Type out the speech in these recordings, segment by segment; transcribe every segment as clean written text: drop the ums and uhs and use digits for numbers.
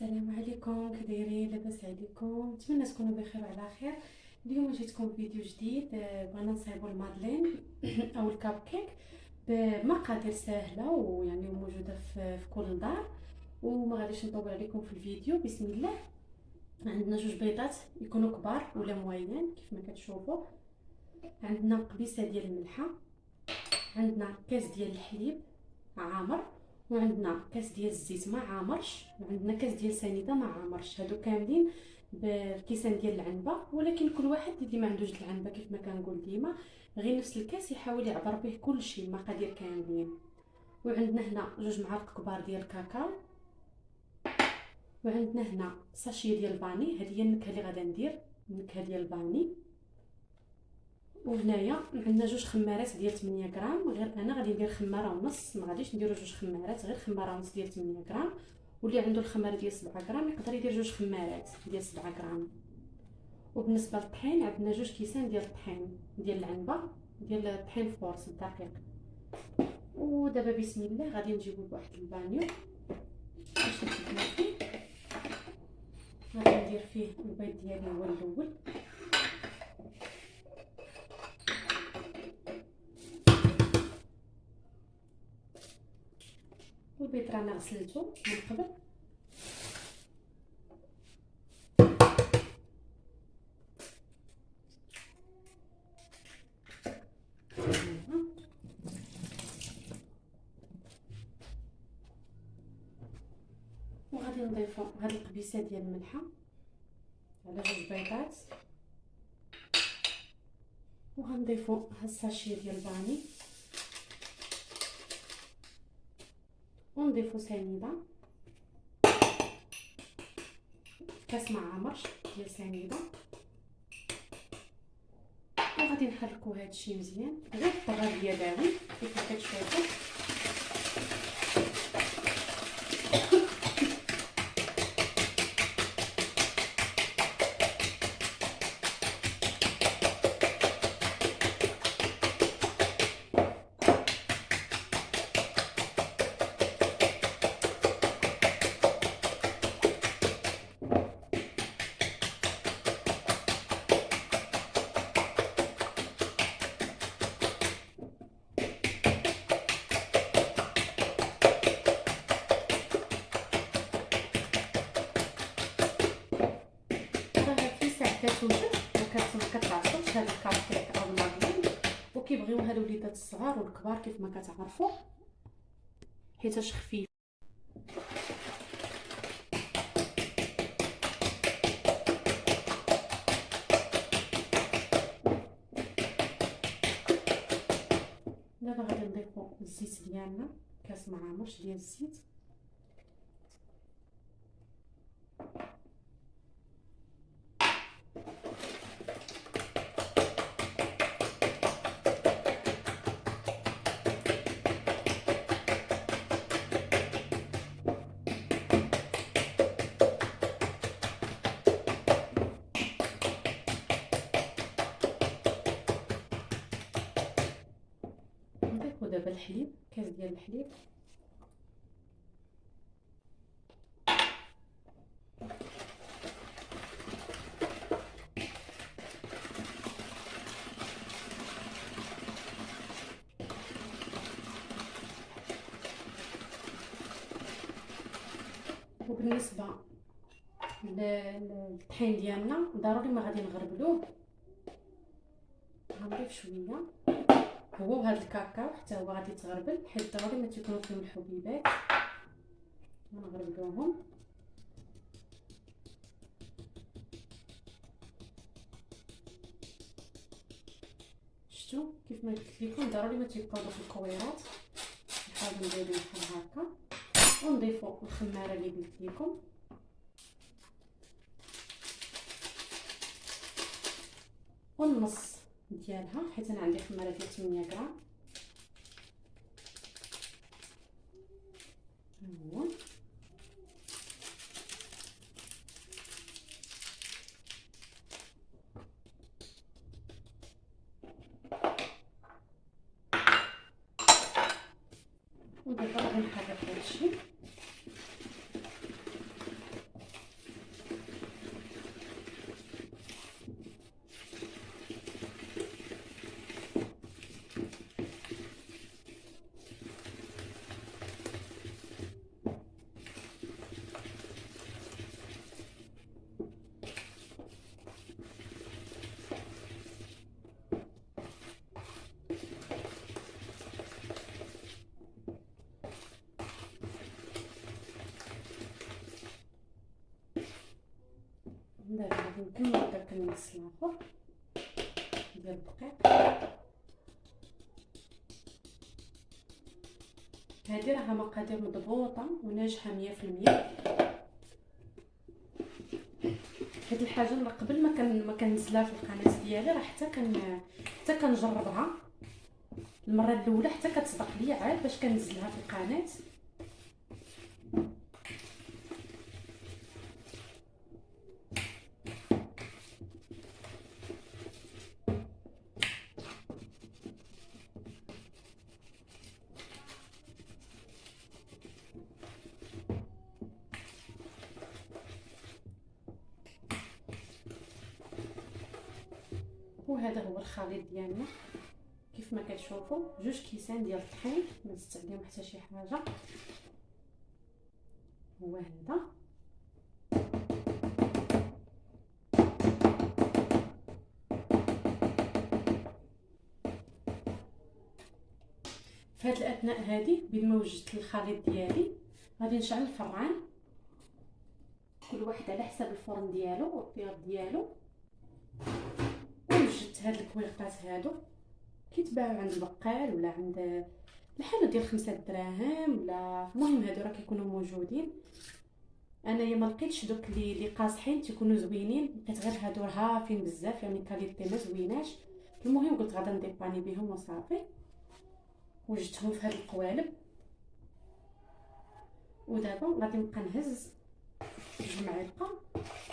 السلام عليكم، كدايرين؟ لاباس عليكم؟ نتمنى تكونوا بخير وعلى خير. اليوم جيتكم فيديو جديد. بغينا نصايبوا المادلين او الكاب كيك بمقادير سهله ويعني موجوده في كل دار. وما غاديش نطول عليكم في الفيديو. بسم الله. عندنا جوج بيضات يكونوا كبار ولا موين كيف ما كتشوفوا. عندنا قبيصه ديال الملحه، عندنا كاس ديال الحليب عامر، وعندنا كاس ديال الزيت ما عامرش، وعندنا كاس ديال سنيده ما عامرش. هادو كاملين بالكيسان ديال العنبه، ولكن كل واحد اللي ما عندوش العنبه كيف ما كنقول ديما غير نفس الكاس يحاول يعبر به كلشي المقادير كاملين. وعندنا هنا جوج معالق كبار ديال الكاكاو، وعندنا هنا ساشي ديال الفاني. هذه هي النكهه اللي غادا ندير، النكهه ديال الفاني. وهنايا عندنا جوج خمارات ديال 8 غرام، غير انا غادي ندير خماره ونص، ما غاديش نديرو جوج خمارات، غير خماره ونص ديال 8 غرام. واللي عنده الخماره ديال 7 غرام يقدر يدير جوج خمارات ديال 7 غرام. وبالنسبه للطحين عندنا جوج كيسان ديال الطحين ديال العنبه، ديال الطحين فورس الدقيق. ودابا بسم الله غادي نجيبو واحد البانيو باش نخدمو فيه. غادي ندير فيه البيض ديالي هو الاول. والبيض رانا غسلته من قبل. وغادي نضيفو هاد القبيصه ديال الملحه على جوج بيضات، وغنضيفو هاد الساشي ديال الفاني، ونضيفو سنيده كاس ما عامرش ديال سنيده. وغادي نحركو هادشي مزيان غير بالطريقه اليدوي كيف ما كتشوفوا. كتوجد وكتعصب هاد الكاركيك او الماغلين، وكيبغيوها الوليدات الصغار والكبار كيف ما كتعرفوا حيتاش خفيف. دابا غادي نضيفو الزيت ديالنا، كاس ما عامرش ديال الزيت. نضيفو دابا الحليب، كاس ديال الحليب. وبالنسبه للطحين ديالنا ضروري ما غادي نغربلوه، غنضيف شويه هو وهاد الكاكاو حتى هو غادي يتغربل، حيت ضروري ما تيكونوا فيهم الحبيبات. غنغربلوهم. شفتوا كيف ما قلت لكم ضروري ما تيبقاو في الكويرات، نحاولوا نديرو بحال هكا. ونضيفوا الخماره اللي قلت لكم، والنص ديالها حيت انا عندي خماره ديال 8 غرام. هو ودابا غادي نحرك هادشي. نكمل داك النص الاخر ديال الدقيق. هذه راها مقادير مضبوطه وناجحه 100%. هاد الحاجه من قبل ما كنزلها في القناه ديالي، راه حتى كنجربها المره الاولى حتى كتصدق ليا عاد باش كنزلها في القناه. وهذا هو الخليط ديالنا كيف ما كتشوفوا، 2 كيسان ديال الطحين، ما زدت عليهم حتى شي حاجه. هو هذا في هاد الاثناء هادي بين ما وجدت الخليط ديالي غادي نشعل الفران، كل واحد على حساب الفرن ديالو والطياب ديالو. وجدت هاد الكويقات هادو كيتباعوا عند البقال ولا عند الحانوت ديال 5 دراهم، ولا المهم هادو راه كيكونوا موجودين. انايا ما لقيتش دوك اللي قاصحين تيكونوا زوينين، لقيت غير هادو هافين بزاف يعني كاليتي ما زويناش. المهم قلت غادا نديباني بهم وصافي. وجدتهم في هاد القوالب، ودابا غادي نبقى نهز المعلقه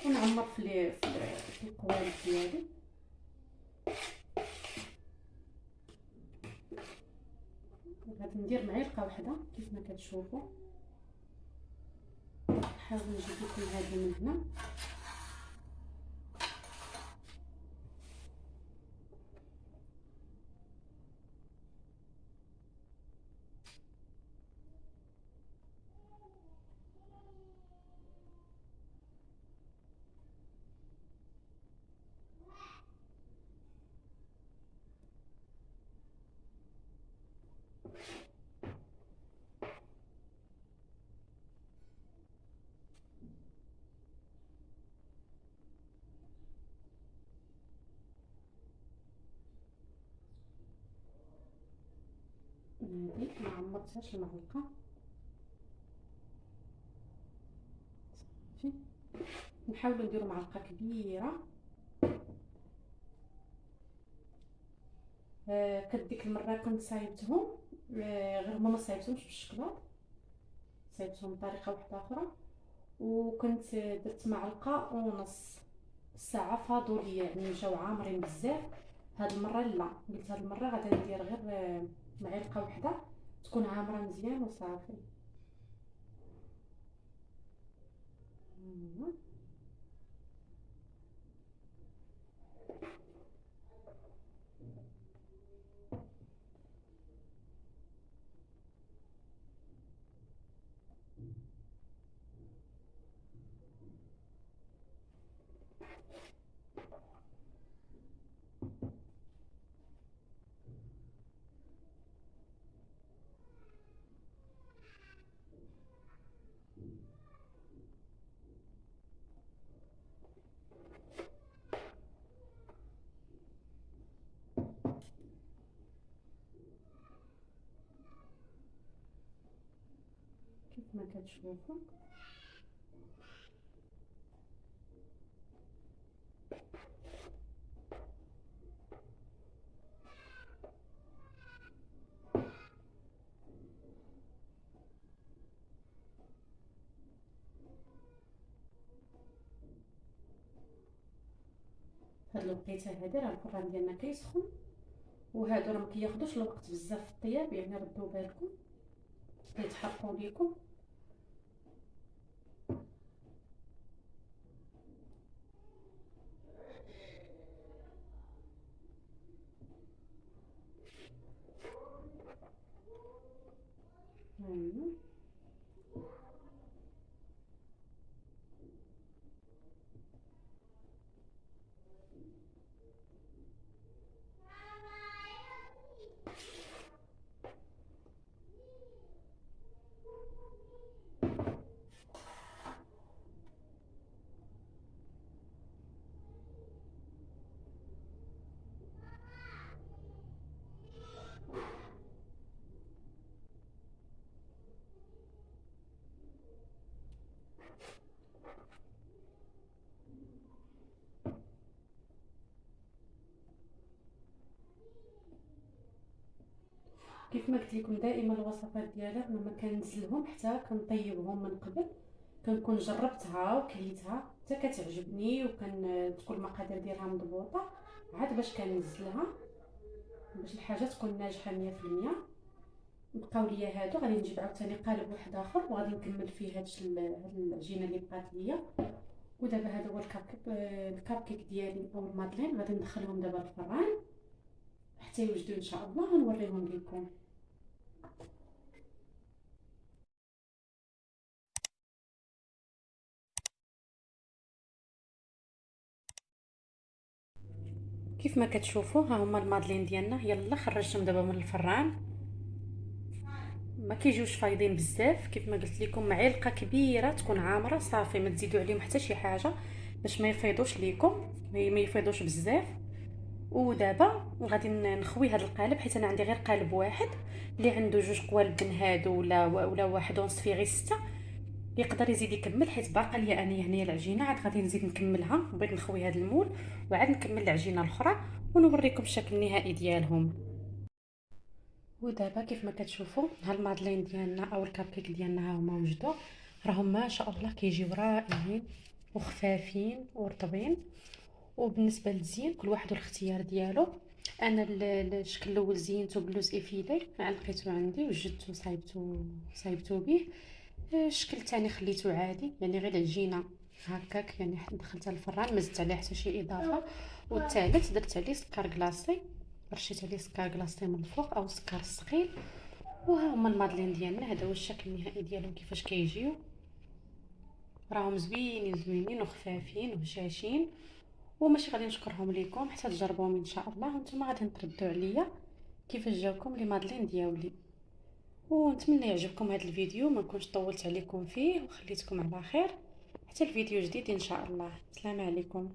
ونعمر في القوالب ديالي. غادي ندير معلقه واحده كيف ما كتشوفوا. نحاول نجيب لكم هذه من هنا. هذه ما عمرتهاش المعلقه صافي. نحاولوا نديروا معلقه كبيره. كديك المره كنت صايبتهم، غير ما صايبتهمش بالشكلاط، صايبتهم بطريقه واحده اخرى، وكنت درت معلقه ونص. الساعه فاضوا لي يعني جاو عامرين بزاف. هاد المره لا، قلت هاد المره غادي ندير غير معلقه واحده تكون عامره مزيان وصافي. كيف ما كتشوفوا هاد الوقيته هادي راه الفران ديالنا كيسخن، وهادو راه ما كياخذوش الوقت بزاف في الطياب، يعني ردوا بالكم كيتحرقوا ليكم. هاني كيف ما قلت لكم دائما الوصفات ديالها ما كننزلهم حتى كنطيبهم من قبل، كنكون جربتها وكليتها حتى كتعجبني وكتكون المقادير ديالها مضبوطه، عاد باش كننزلها باش الحاجه تكون ناجحه 100%. بقاو ليا هادو، غادي نجيب عاوتاني قالب واحد اخر وغادي نكمل فيه هاد العجينه اللي بقات ليا. ودابا هذا هو الكاب كيك ديالي او المادلين، غادي ندخلهم دابا الفران حتى يوجدوا ان شاء الله ونوريهم لكم. كيف ما كتشوفوا ها هما المادلين ديالنا، يلا خرجتهم دابا من الفران. ما كيجيوش فايضين بزاف، كيف ما قلت لكم معلقه كبيره تكون عامره صافي، ما تزيدوا عليهم حتى شي حاجه باش ما يفيضوش ليكم، ما يفيضوش بزاف. ودابا غادي نخوي هذا القالب، حيت انا عندي غير قالب واحد. اللي عنده جوج قوالب من هادو ولا واحد ونص فيه غير 6 يقدر يزيد يكمل، حيت باقا ليا انايا هنايا العجينه، عاد غادي نزيد نكملها. بغيت نخوي هذا المول وعاد نكمل العجينه الاخرى ونوريكم الشكل النهائي ديالهم. ودابا كيف ما كتشوفوا ها المادلين ديالنا او الكاب كيك ديالنا ها هما وجدوا، راهم ما شاء الله كيجيو رائعين وخفافين ورطبين. وبالنسبه للزين كل واحد والاختيار ديالو. انا الشكل الاول زينته بلوز افيلي علقيته عندي وجدته صايبته به. الشكل الثاني خليته عادي، يعني غير العجينه هكاك، يعني دخلتها الفران ما زدت عليه حتى شي اضافه. والثالث درت عليه سكر كلاصي، رشيت عليه سكر كلاصي من الفوق او سكر ثقيل. وها هما المادلين ديالنا، هذا هو الشكل النهائي ديالهم كيفاش كيجيو. راهم زوينين وخفافين وهشاشين، وماشي غادي نشكرهم لكم حتى تجربوهم ان شاء الله، وانتم غادي تردوا عليا كيفاش جاوكم لي مادلين دياولي. ونتمنى يعجبكم هذا الفيديو، ما نكونش طولت عليكم فيه وخليتكم على خير. حتى الفيديو جديد ان شاء الله. السلام عليكم.